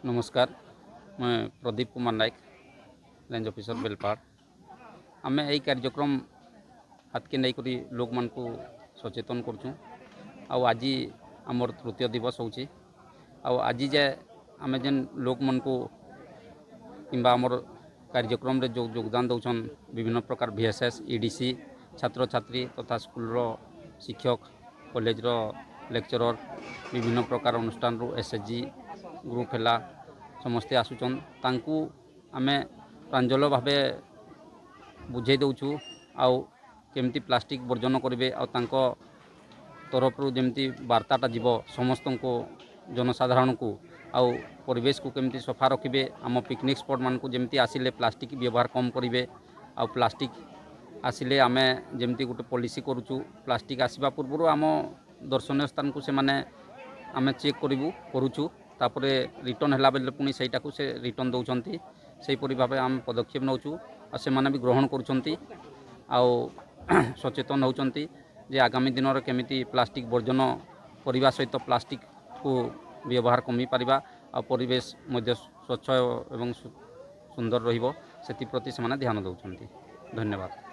नमस्कार मैं Pradeep Kumar Nayak range officer बेलपाड़ आम यही कार्यक्रम हाथ के नहीं करी लोक मान को सचेतन करछूँ आज आमर तृतीय दिवस होची आज जाए आम जेन लोक मान को किंबा आमर कार्यक्रम रे जो योगदान दौन विभिन्न प्रकार VSS EDC छात्र छात्री तथा स्कूल शिक्षक कॉलेज लेक्चरर विभिन्न प्रकार अनुष्ठान SHG ग्रुप है समस्ते आसुचन तांकू आमे प्रांजल भावे बुझे दौचु आउ केमती प्लास्टिक वर्जन करेंगे आउ तरफ जमती वार्ताटा जीव समस्त को जनसाधारण को आउ परिवेश को केमती सफा रखिए आम पिकनिक स्पॉट मान को जमती आसिले प्लास्टिक व्यवहार कम करेंगे आउ प्लास्टिक आसिले आमे जमती गोटे पॉलिसी करूचु प्लास्टिक आसवा पूर्व आम दर्शनीय स्थान को से माने आमे चेक करूचु तापरे रिटर्न है बेले पुणी सहीटा को से रिटर्न दौरान से भाव आम पदक्षेप नौचु आ से माने भी ग्रहण करुँच सचेतन होती जे आगामी दिन में केमिति प्लास्टिक वर्जन करने सहित प्लास्टिक को व्यवहार कमी पारिबा आ परिवेश मध्य स्वच्छ एवं सुंदर रहिबो सेति प्रति से ध्यान दौरान। धन्यवाद।